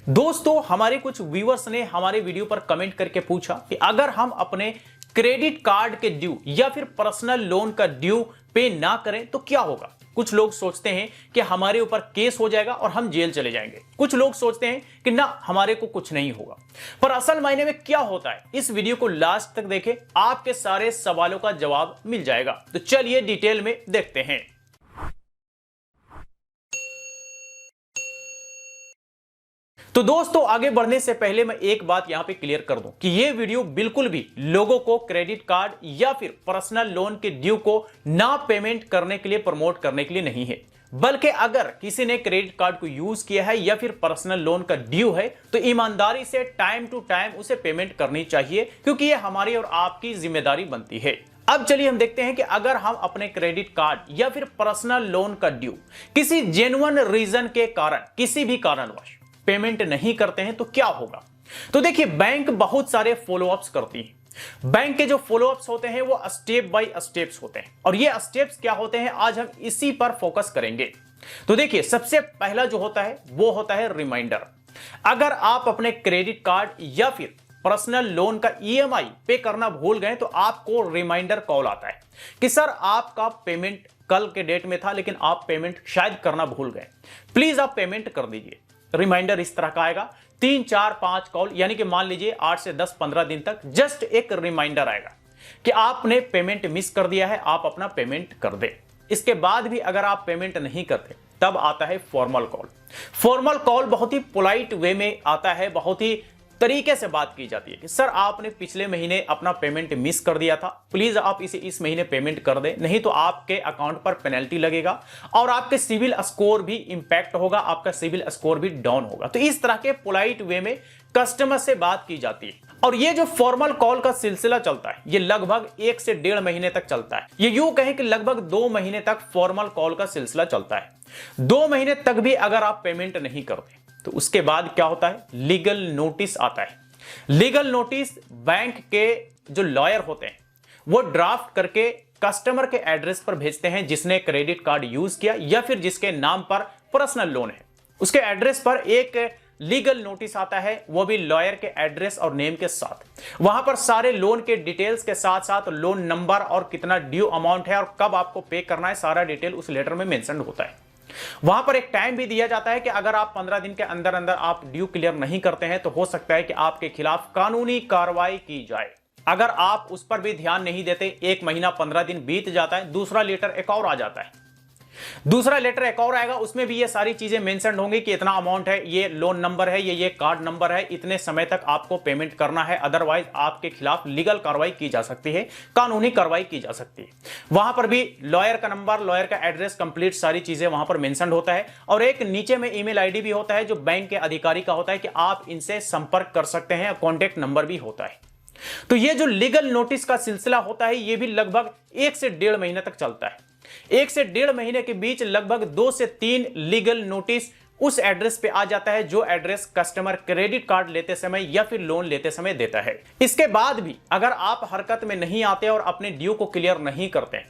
दोस्तों, हमारे कुछ व्यूअर्स ने हमारे वीडियो पर कमेंट करके पूछा कि अगर हम अपने क्रेडिट कार्ड के ड्यू या फिर पर्सनल लोन का ड्यू पे ना करें तो क्या होगा। कुछ लोग सोचते हैं कि हमारे ऊपर केस हो जाएगा और हम जेल चले जाएंगे। कुछ लोग सोचते हैं कि ना, हमारे को कुछ नहीं होगा। पर असल मायने में क्या होता है, इस वीडियो को लास्ट तक देखें, आपके सारे सवालों का जवाब मिल जाएगा। तो चलिए डिटेल में देखते हैं। तो दोस्तों, आगे बढ़ने से पहले मैं एक बात यहां पे क्लियर कर दूं कि यह वीडियो बिल्कुल भी लोगों को क्रेडिट कार्ड या फिर पर्सनल लोन के ड्यू को ना पेमेंट करने के लिए प्रमोट करने के लिए नहीं है, बल्कि अगर किसी ने क्रेडिट कार्ड को यूज किया है या फिर पर्सनल लोन का ड्यू है तो ईमानदारी से टाइम टू टाइम उसे पेमेंट करनी चाहिए, क्योंकि यह हमारी और आपकी जिम्मेदारी बनती है। अब चलिए हम देखते हैं कि अगर हम अपने क्रेडिट कार्ड या फिर पर्सनल लोन का ड्यू किसी जेन्युइन रीजन के कारण, किसी भी कारणवश पेमेंट नहीं करते हैं तो क्या होगा। तो देखिए, बैंक बहुत सारे फॉलोअप्स करती है। बैंक के जो फॉलोअप्स होते हैं वो स्टेप बाय स्टेप्स होते हैं, और ये स्टेप्स क्या होते हैं आज हम इसी पर फोकस करेंगे। तो देखिए, सबसे पहला जो होता है वो होता है रिमाइंडर। अगर आप अपने क्रेडिट कार्ड या फिर पर्सनल लोन का ईएमआई पे करना भूल गए तो आपको रिमाइंडर कॉल आता है कि सर, आपका पेमेंट कल के डेट में था लेकिन आप पेमेंट शायद करना भूल गए, प्लीज आप पेमेंट कर दीजिए। रिमाइंडर इस तरह का आएगा, 3 4 5 कॉल, यानी कि मान लीजिए 8 से 10 15 दिन तक जस्ट एक रिमाइंडर आएगा कि आपने पेमेंट मिस कर दिया है, आप अपना पेमेंट कर दे। इसके बाद भी अगर आप पेमेंट नहीं करते तब आता है फॉर्मल कॉल। फॉर्मल कॉल बहुत ही पोलाइट वे में आता है, बहुत ही तरीके से बात की जाती है कि सर, आपने पिछले महीने अपना पेमेंट मिस कर दिया था, प्लीज आप इसे इस महीने पेमेंट कर दें, नहीं तो आपके अकाउंट पर पेनल्टी लगेगा और आपके सिविल स्कोर भी इंपैक्ट होगा, आपका सिविल स्कोर भी डाउन होगा। तो इस तरह के पोलाइट वे में कस्टमर से बात की जाती है। और ये जो फॉर्मल कॉल का सिलसिला चलता है ये लगभग 1 से 1.5 महीने तक चलता है। ये यूं कहें कि लगभग 2 महीने तक फॉर्मल कॉल का सिलसिला चलता है। 2 महीने तक भी अगर आप पेमेंट नहीं करते तो उसके बाद क्या होता है, लीगल नोटिस आता है। लीगल नोटिस बैंक के जो लॉयर होते हैं वो ड्राफ्ट करके कस्टमर के एड्रेस पर भेजते हैं जिसने क्रेडिट कार्ड यूज किया या फिर जिसके नाम पर पर्सनल लोन है। उसके एड्रेस पर एक लीगल नोटिस आता है, वो भी लॉयर के एड्रेस और नेम के साथ। वहां पर सारे लोन के डिटेल्स के साथ साथ लोन नंबर और कितना ड्यू अमाउंट है और कब आपको पे करना है, सारा डिटेल उस लेटर में मेंशन होता है। वहां पर एक टाइम भी दिया जाता है कि अगर आप 15 दिन के अंदर अंदर आप ड्यू क्लियर नहीं करते हैं तो हो सकता है कि आपके खिलाफ कानूनी कार्रवाई की जाए। अगर आप उस पर भी ध्यान नहीं देते, 1 महीना 15 दिन बीत जाता है, दूसरा लेटर एक और आ जाता है। दूसरा लेटर एक और आएगा, उसमें भी ये सारी चीजें मेंशन होंगी कि इतना अमाउंट है, ये लोन नंबर है, ये कार्ड नंबर है, इतने समय तक आपको पेमेंट करना है, अदरवाइज आपके खिलाफ लीगल कार्रवाई की जा सकती है, कानूनी कार्रवाई की जा सकती है। वहां पर भी लॉयर का नंबर, लॉयर का एड्रेस, कंप्लीट सारी चीजें वहां पर मेंशन होता है। और एक नीचे में ईमेल आईडी भी होता है जो बैंक के अधिकारी का होता है कि आप इनसे संपर्क कर सकते हैं, कॉन्टेक्ट नंबर भी होता है। तो ये जो लीगल नोटिस का सिलसिला होता है ये भी लगभग 1 से 1.5 महीने तक चलता है। 1 से 1.5 महीने के बीच लगभग 2 से 3 लीगल नोटिस उस एड्रेस पे आ जाता है जो एड्रेस कस्टमर क्रेडिट कार्ड लेते समय या फिर लोन लेते समय देता है। इसके बाद भी अगर आप हरकत में नहीं आते और अपने ड्यू को क्लियर नहीं करते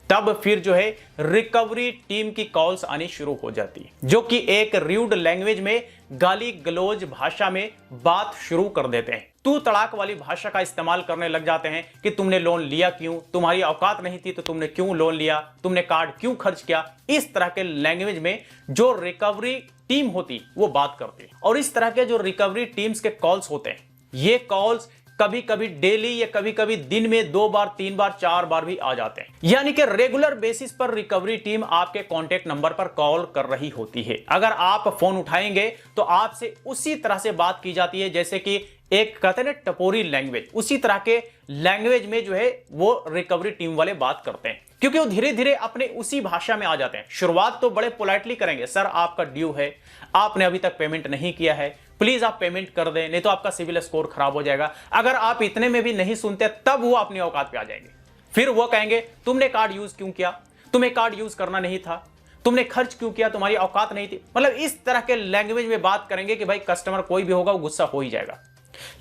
तब फिर जो है रिकवरी टीम की कॉल्स आनी शुरू हो जाती है, जो कि एक रूड लैंग्वेज में, गाली गलौज भाषा में बात शुरू कर देते हैं। तू तड़ाक वाली भाषा का इस्तेमाल करने लग जाते हैं कि तुमने लोन लिया क्यों, तुम्हारी औकात नहीं थी तो तुमने क्यों लोन लिया, तुमने कार्ड क्यों खर्च किया। इस तरह के लैंग्वेज में जो रिकवरी टीम होती वो बात करती है। और इस तरह के जो रिकवरी टीम्स के कॉल्स होते हैं ये कॉल्स कभी कभी डेली या कभी कभी दिन में 2 बार 3 बार 4 बार भी आ जाते हैं, यानी कि रेगुलर बेसिस पर रिकवरी टीम आपके कांटेक्ट नंबर पर कॉल कर रही होती है। अगर आप फोन उठाएंगे तो आपसे उसी तरह से बात की जाती है जैसे कि एक कहते हैं टपोरी लैंग्वेज, उसी तरह के लैंग्वेज में जो है वो रिकवरी टीम वाले बात करते हैं, क्योंकि वो धीरे धीरे अपने उसी भाषा में आ जाते हैं। शुरुआत तो बड़े पोलाइटली करेंगे, सर आपका ड्यू है, आपने अभी तक पेमेंट नहीं किया है, प्लीज आप पेमेंट कर दें, नहीं तो आपका सिविल स्कोर खराब हो जाएगा। अगर आप इतने में भी नहीं सुनते तब वो अपनी औकात पे आ जाएंगे। फिर वो कहेंगे तुमने कार्ड यूज क्यों किया, तुम्हें कार्ड यूज करना नहीं था, तुमने खर्च क्यों किया, तुम्हारी औकात नहीं थी। मतलब इस तरह के लैंग्वेज में बात करेंगे कि भाई कस्टमर कोई भी होगा वो गुस्सा हो ही जाएगा।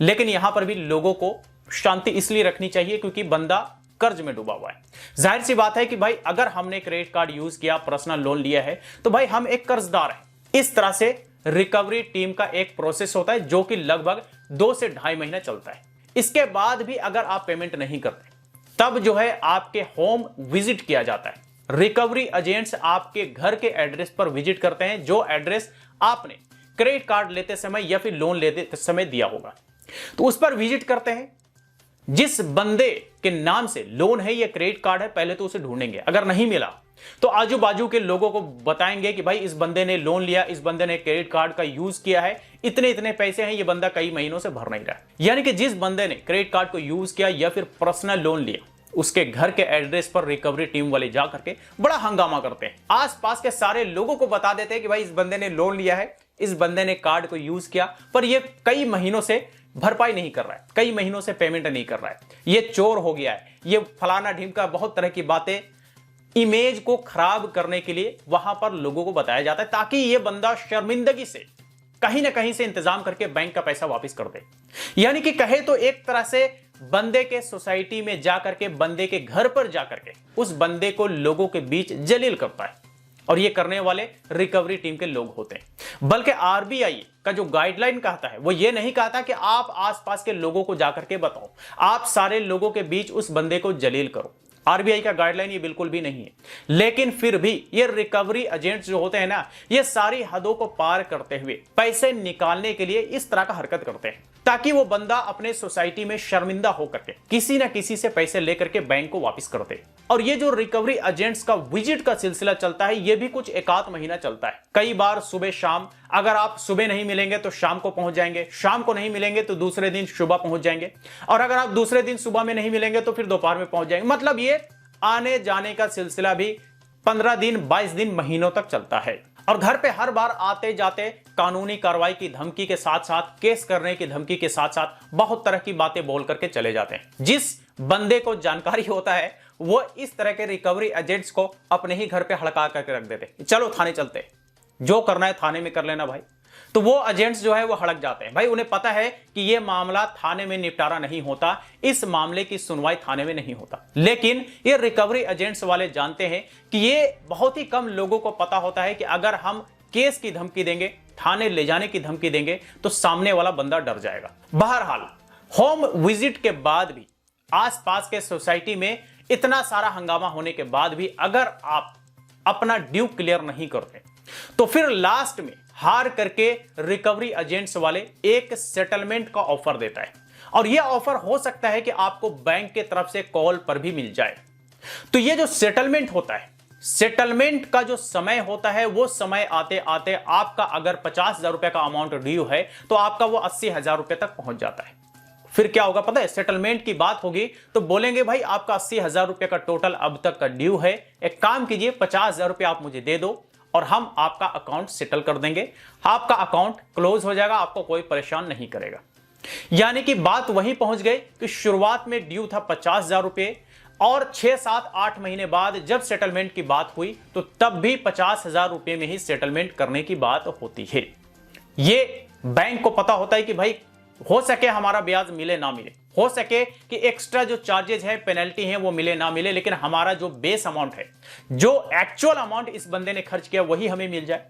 लेकिन यहां पर भी लोगों को शांति इसलिए रखनी चाहिए क्योंकि बंदा कर्ज में डूबा हुआ है। जाहिर सी बात है कि भाई अगर हमने क्रेडिट कार्ड यूज किया, पर्सनल लोन लिया है तो भाई हम एक कर्जदार हैं। इस तरह से रिकवरी टीम का एक प्रोसेस होता है जो कि लगभग 2 से 2.5 महीना चलता है। इसके बाद भी अगर आप पेमेंट नहीं करते तब जो है आपके होम विजिट किया जाता है। रिकवरी एजेंट्स आपके घर के एड्रेस पर विजिट करते हैं, जो एड्रेस आपने क्रेडिट कार्ड लेते समय या फिर लोन लेते समय दिया होगा, तो उस पर विजिट करते हैं। जिस बंदे के नाम से लोन है या क्रेडिट कार्ड है, पहले तो उसे ढूंढेंगे। अगर नहीं मिला तो आजू बाजू के लोगों को बताएंगे कि भाई इस बंदे ने लोन लिया, इस बंदे ने क्रेडिट कार्ड का यूज किया है, इतने इतने पैसे हैं, ये बंदा कई महीनों से भर नहीं रहा है। यानी कि जिस बंदे ने क्रेडिट कार्ड को यूज किया या फिर पर्सनल लोन लिया, उसके घर के एड्रेस पर रिकवरी टीम वाले जा करके बड़ा हंगामा करते हैं। आसपास के सारे लोगों को बता देते हैं कि भाई इस बंदे ने लोन लिया है, इस बंदे ने कार्ड को यूज किया, पर ये कई महीनों से भरपाई नहीं कर रहा है, कई महीनों से पेमेंट नहीं कर रहा है, ये चोर हो गया है, ये फलाना ढिमका, बहुत तरह की बातें इमेज को खराब करने के लिए वहां पर लोगों को बताया जाता है, ताकि ये बंदा शर्मिंदगी से कहीं ना कहीं से इंतजाम करके बैंक का पैसा वापस कर दे। यानी कि कहे तो एक तरह से बंदे के सोसाइटी में जाकर के, बंदे के घर पर जाकर के उस बंदे को लोगों के बीच जलील करता है। और ये करने वाले रिकवरी टीम के लोग होते हैं। बल्कि आरबीआई का जो गाइडलाइन कहता है वो ये नहीं कहता कि आप आसपास के लोगों को जाकर के बताओ, आप सारे लोगों के बीच उस बंदे को जलील करो। आरबीआई का गाइडलाइन ये बिल्कुल भी नहीं है। लेकिन फिर भी ये रिकवरी एजेंट्स जो होते हैं ना, ये सारी हदों को पार करते हुए पैसे निकालने के लिए इस तरह का हरकत करते हैं, ताकि वो बंदा अपने सोसाइटी में शर्मिंदा होकर के किसी ना किसी से पैसे लेकर के बैंक को वापस कर दे। और ये जो रिकवरी एजेंट्स का विजिट का सिलसिला चलता है, ये भी कुछ 1-8 महीना चलता है। कई बार सुबह शाम, अगर आप सुबह नहीं मिलेंगे तो शाम को पहुंच जाएंगे, शाम को नहीं मिलेंगे तो दूसरे दिन सुबह पहुंच जाएंगे, और अगर आप दूसरे दिन सुबह में नहीं मिलेंगे तो फिर दोपहर में पहुंच जाएंगे। मतलब ये आने जाने का सिलसिला भी 15 दिन, 22 दिन, महीनों तक चलता है। और घर पे हर बार आते जाते कानूनी कार्रवाई की धमकी के साथ साथ, केस करने की धमकी के साथ साथ बहुत तरह की बातें बोल करके चले जाते हैं। जिस बंदे को जानकारी होता है वो इस तरह के रिकवरी एजेंट्स को अपने ही घर पे हड़का करके रख देते, चलो थाने चलते, जो करना है थाने में कर लेना भाई। तो वो एजेंट्स जो है वो हड़क जाते हैं। भाई उन्हें पता है कि ये मामला थाने में निपटारा नहीं होता, इस मामले की सुनवाई थाने में नहीं होता। लेकिन ये रिकवरी एजेंट्स वाले जानते हैं कि ये बहुत ही कम लोगों को पता होता है कि अगर हम केस की धमकी देंगे, थाने ले जाने की धमकी देंगे, तो सामने वाला बंदा डर जाएगा। बहरहाल होम विजिट के बाद भी, आसपास के सोसाइटी में इतना सारा हंगामा होने के बाद भी अगर आप अपना ड्यू क्लियर नहीं करते, तो फिर लास्ट में हार करके रिकवरी एजेंट्स वाले एक सेटलमेंट का ऑफर देता है। और यह ऑफर हो सकता है कि आपको बैंक के तरफ से कॉल पर भी मिल जाए। तो यह जो सेटलमेंट होता है, सेटलमेंट का जो समय होता है, वो समय आते आते आपका अगर 50,000 रुपए का अमाउंट ड्यू है तो आपका वो 80,000 रुपए तक पहुंच जाता है। फिर क्या होगा पता है, सेटलमेंट की बात होगी तो बोलेंगे भाई आपका 80,000 रुपए का टोटल अब तक का ड्यू है, एक काम कीजिए 50,000 रुपए आप मुझे दे दो और हम आपका अकाउंट सेटल कर देंगे, आपका अकाउंट क्लोज हो जाएगा, आपको कोई परेशान नहीं करेगा। यानी कि बात वहीं पहुंच गई कि शुरुआत में ड्यू था 50,000 रुपए, और 6, 7, 8 महीने बाद जब सेटलमेंट की बात हुई तो तब भी 50,000 रुपए में ही सेटलमेंट करने की बात होती है। ये बैंक को पता होता है कि भाई हो सके हमारा ब्याज मिले ना मिले, हो सके कि एक्स्ट्रा जो चार्जेस है, पेनल्टी है, वो मिले ना मिले, लेकिन हमारा जो बेस अमाउंट है, जो एक्चुअल अमाउंट इस बंदे ने खर्च किया, वही हमें मिल जाए।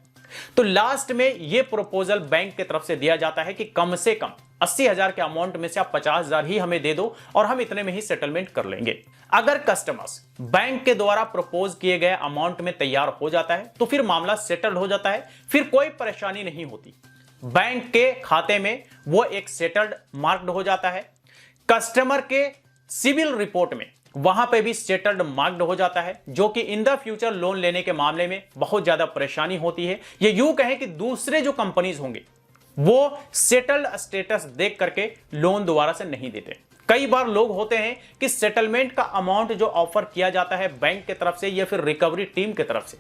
तो लास्ट में ये प्रपोजल बैंक की तरफ से दिया जाता है कि कम से कम 80,000 के अमाउंट में से आप 50,000 ही हमें दे दो और हम इतने में ही सेटलमेंट कर लेंगे। अगर कस्टमर्स बैंक के द्वारा प्रपोज किए गए अमाउंट में तैयार हो जाता है तो फिर मामला सेटल्ड हो जाता है, फिर कोई परेशानी नहीं होती। बैंक के खाते में वो एक सेटल्ड मार्क्ड हो जाता है, कस्टमर के सिविल रिपोर्ट में वहां पे भी सेटल्ड मार्क्ड हो जाता है, जो कि इन द फ्यूचर लोन लेने के मामले में बहुत ज्यादा परेशानी होती है। ये यूं कहें कि दूसरे जो कंपनीज होंगे वो सेटल्ड स्टेटस देख करके लोन दोबारा से नहीं देते। कई बार लोग होते हैं कि सेटलमेंट का अमाउंट जो ऑफर किया जाता है बैंक की तरफ से या फिर रिकवरी टीम की तरफ से,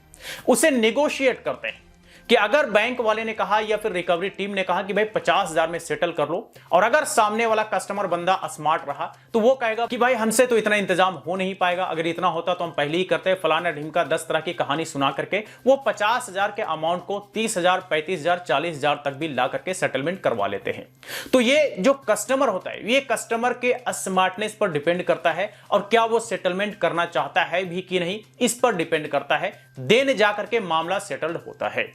उसे नेगोशिएट करते हैं कि अगर बैंक वाले ने कहा या फिर रिकवरी टीम ने कहा कि भाई 50,000 में सेटल कर लो, और अगर सामने वाला कस्टमर बंदा स्मार्ट रहा तो वो कहेगा कि भाई हमसे तो इतना इंतजाम हो नहीं पाएगा, अगर इतना होता तो हम पहले ही करते, फलाना ढिमका 10 तरह की कहानी सुना करके वो 50,000 के अमाउंट को 30,000, 35,000, 40,000 तक भी ला करके सेटलमेंट करवा लेते हैं। तो ये जो कस्टमर होता है, ये कस्टमर के स्मार्टनेस पर डिपेंड करता है, और क्या वो सेटलमेंट करना चाहता है भी कि नहीं, इस पर डिपेंड करता है। देन जाकर के मामला सेटल्ड होता है।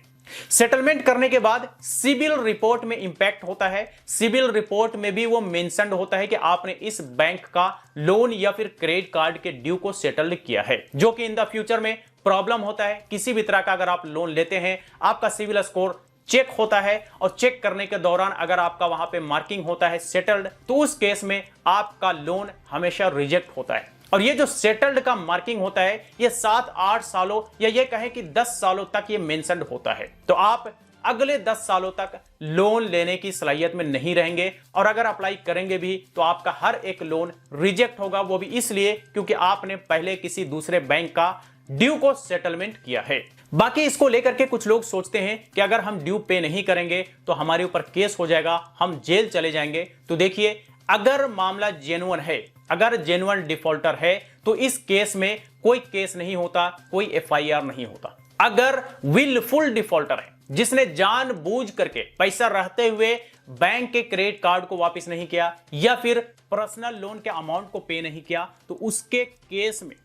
सेटलमेंट करने के बाद सिबिल रिपोर्ट में इंपैक्ट होता है। सिबिल रिपोर्ट में भी वो मेंशन्ड होता है कि आपने इस बैंक का लोन या फिर क्रेडिट कार्ड के ड्यू को सेटल्ड किया है, जो कि इन द फ्यूचर में प्रॉब्लम होता है। किसी भी तरह का अगर आप लोन लेते हैं, आपका सिबिल स्कोर चेक होता है और चेक करने के दौरान अगर आपका वहां पे मार्किंग होता है सेटल्ड, तो उस केस में आपका लोन हमेशा रिजेक्ट होता है। और ये जो सेटल्ड का मार्किंग होता है, ये 7-8 सालों या ये कहें कि 10 सालों तक ये मेंशन्ड होता है। तो आप अगले 10 सालों तक लोन लेने की सलाहियत में नहीं रहेंगे, और अगर अप्लाई करेंगे भी तो आपका हर एक लोन रिजेक्ट होगा। वो भी इसलिए क्योंकि आपने पहले किसी दूसरे बैंक का ड्यू को सेटलमेंट किया है। बाकी इसको लेकर के कुछ लोग सोचते हैं कि अगर हम ड्यू पे नहीं करेंगे तो हमारे ऊपर केस हो जाएगा, हम जेल चले जाएंगे। तो देखिए, अगर मामला जेन्युइन है, अगर जेन्युइन डिफॉल्टर है, तो इस केस में कोई केस नहीं होता, कोई एफआईआर नहीं होता। अगर विलफुल डिफॉल्टर है, जिसने जानबूझ करके पैसा रहते हुए बैंक के क्रेडिट कार्ड को वापस नहीं किया या फिर पर्सनल लोन के अमाउंट को पे नहीं किया, तो उसके केस में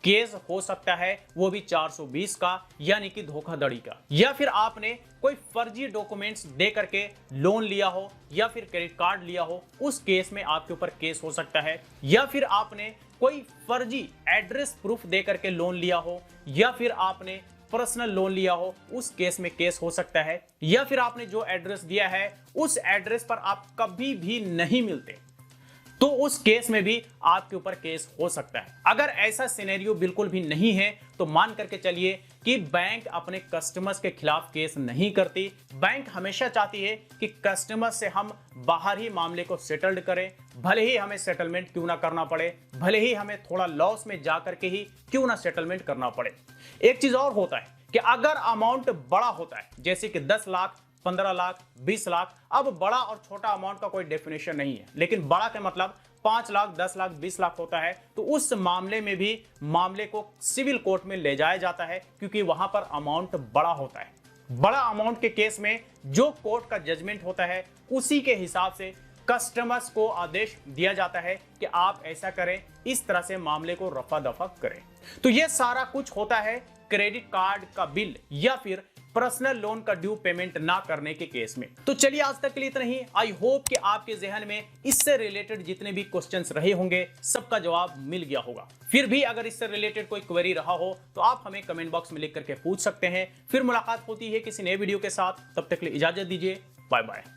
केस हो सकता है वो भी 420 का, यानी कि धोखाधड़ी का। या फिर आपने कोई फर्जी डॉक्यूमेंट्स दे करके लोन लिया हो या फिर क्रेडिट कार्ड लिया हो, उस केस में आपके ऊपर केस हो सकता है। या फिर आपने कोई फर्जी एड्रेस प्रूफ दे करके लोन लिया हो, या फिर आपने पर्सनल लोन लिया हो, उस केस में केस हो सकता है। या फिर आपने जो एड्रेस दिया है उस एड्रेस पर आप कभी भी नहीं मिलते, तो उस केस में भी आपके ऊपर केस हो सकता है। अगर ऐसा सिनेरियो बिल्कुल भी नहीं है तो मान करके चलिए कि बैंक अपने कस्टमर्स के खिलाफ केस नहीं करती। बैंक हमेशा चाहती है कि कस्टमर से हम बाहर ही मामले को सेटल्ड करें, भले ही हमें सेटलमेंट क्यों ना करना पड़े, भले ही हमें थोड़ा लॉस में जा करके ही क्यों ना सेटलमेंट करना पड़े। एक चीज और होता है कि अगर अमाउंट बड़ा होता है, जैसे कि 10 लाख, 15 लाख, 20 लाख, अब बड़ा और छोटा अमाउंट का कोई डेफिनेशन नहीं है, लेकिन बड़ा का मतलब 5 लाख, 10 लाख, 20 लाख होता है, तो उस मामले में भी मामले को सिविल कोर्ट में ले जाया जाता है, क्योंकि वहां पर अमाउंट बड़ा होता है। बड़ा अमाउंट के केस में जो कोर्ट का जजमेंट होता है, उसी के हिसाब से कस्टमर्स को आदेश दिया जाता है कि आप ऐसा करें, इस तरह से मामले को रफा दफा करें। तो यह सारा कुछ होता है क्रेडिट कार्ड का बिल या फिर पर्सनल लोन का ड्यू पेमेंट ना करने के केस में। तो चलिए, आज तक के लिए इतना ही। आई होप कि आपके जहन में इससे रिलेटेड जितने भी क्वेश्चंस रहे होंगे, सबका जवाब मिल गया होगा। फिर भी अगर इससे रिलेटेड कोई क्वेरी रहा हो तो आप हमें कमेंट बॉक्स में लिख करके पूछ सकते हैं। फिर मुलाकात होती है किसी नए वीडियो के साथ, तब तक के लिए इजाजत दीजिए। Bye bye.